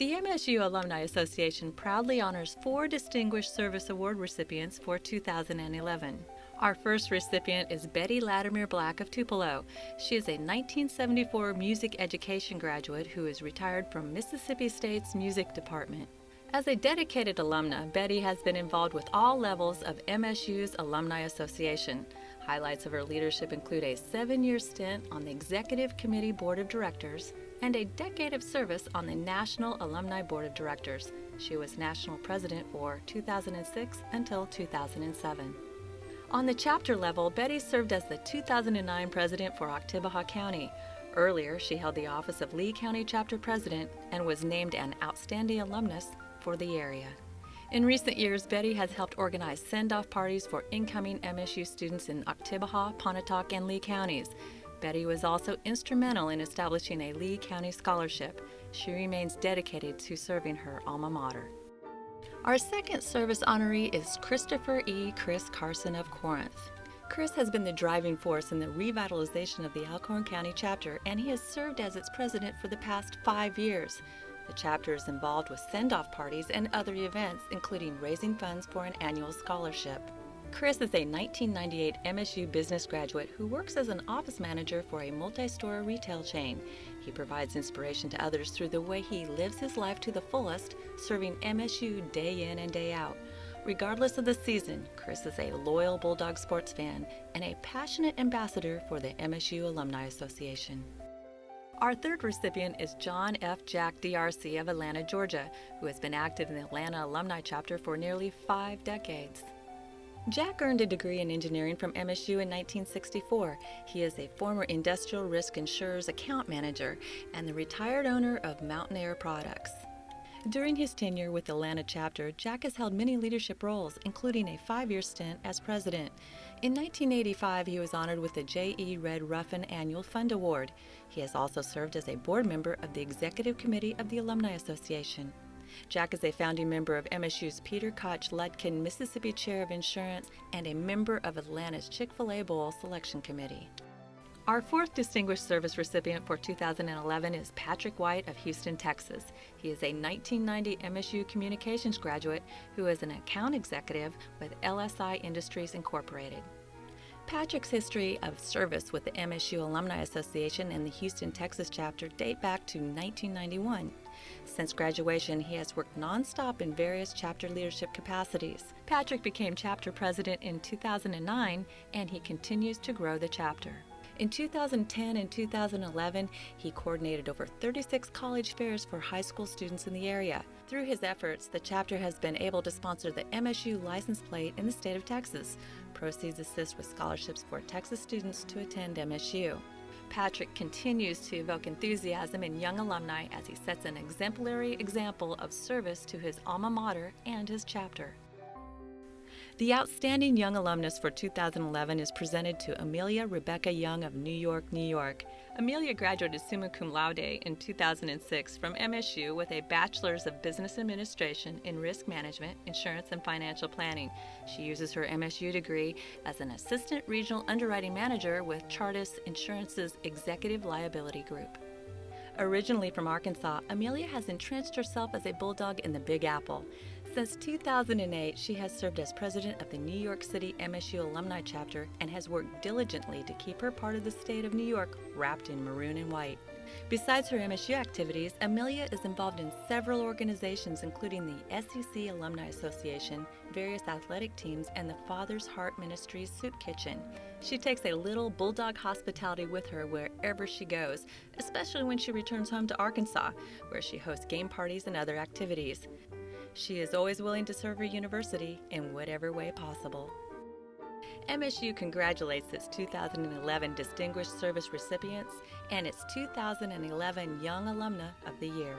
The MSU Alumni Association proudly honors 4 Distinguished Service Award recipients for 2011. Our first recipient is Betty Latimer Black of Tupelo. She is a 1974 music education graduate who is retired from Mississippi State's music department. As a dedicated alumna, Betty has been involved with all levels of MSU's Alumni Association. Highlights of her leadership include a 7-year stint on the Executive Committee Board of Directors and a decade of service on the National Alumni Board of Directors. She was National President for 2006 until 2007. On the chapter level, Betty served as the 2009 President for Oktibbeha County. Earlier, she held the office of Lee County Chapter President and was named an Outstanding Alumnus for the area. In recent years, Betty has helped organize send-off parties for incoming MSU students in Oktibbeha, Pontotoc, and Lee counties. Betty was also instrumental in establishing a Lee County scholarship. She remains dedicated to serving her alma mater. Our second service honoree is Christopher E. Chris Carson of Corinth. Chris has been the driving force in the revitalization of the Alcorn County chapter, and he has served as its president for the past 5 years. The chapter is involved with send-off parties and other events, including raising funds for an annual scholarship. Chris is a 1998 MSU business graduate who works as an office manager for a multi-store retail chain. He provides inspiration to others through the way he lives his life to the fullest, serving MSU day in and day out. Regardless of the season, Chris is a loyal Bulldog sports fan and a passionate ambassador for the MSU Alumni Association. Our third recipient is John F. Jack DRC of Atlanta, Georgia, who has been active in the Atlanta Alumni chapter for nearly 5 decades. Jack earned a degree in engineering from MSU in 1964. He is a former industrial risk insurer's account manager and the retired owner of Mountain Air Products. During his tenure with the Atlanta chapter, Jack has held many leadership roles, including a 5-year stint as president. In 1985, he was honored with the J.E. Red Ruffin Annual Fund Award. He has also served as a board member of the Executive Committee of the Alumni Association. Jack is a founding member of MSU's Peter Koch Lutkin Mississippi Chair of Insurance and a member of Atlanta's Chick-fil-A Bowl Selection Committee. Our fourth Distinguished Service recipient for 2011 is Patrick White of Houston, Texas. He is a 1990 MSU Communications graduate who is an account executive with LSI Industries Incorporated. Patrick's history of service with the MSU Alumni Association and the Houston, Texas chapter date back to 1991. Since graduation, he has worked nonstop in various chapter leadership capacities. Patrick became chapter president in 2009, and he continues to grow the chapter. In 2010 and 2011, he coordinated over 36 college fairs for high school students in the area. Through his efforts, the chapter has been able to sponsor the MSU license plate in the state of Texas. Proceeds assist with scholarships for Texas students to attend MSU. Patrick continues to evoke enthusiasm in young alumni as he sets an exemplary example of service to his alma mater and his chapter. The Outstanding Young Alumnus for 2011 is presented to Amelia Rebecca Young of New York, New York. Amelia graduated summa cum laude in 2006 from MSU with a Bachelor's of Business Administration in Risk Management, Insurance, and Financial Planning. She uses her MSU degree as an Assistant Regional Underwriting Manager with Chartis Insurance's Executive Liability Group. Originally from Arkansas, Amelia has entrenched herself as a Bulldog in the Big Apple. Since 2008, she has served as president of the New York City MSU Alumni Chapter and has worked diligently to keep her part of the state of New York wrapped in maroon and white. Besides her MSU activities, Amelia is involved in several organizations including the SEC Alumni Association, various athletic teams, and the Father's Heart Ministries Soup Kitchen. She takes a little Bulldog hospitality with her wherever she goes, especially when she returns home to Arkansas, where she hosts game parties and other activities. She is always willing to serve her university in whatever way possible. MSU congratulates its 2011 Distinguished Service recipients and its 2011 Young Alumna of the Year.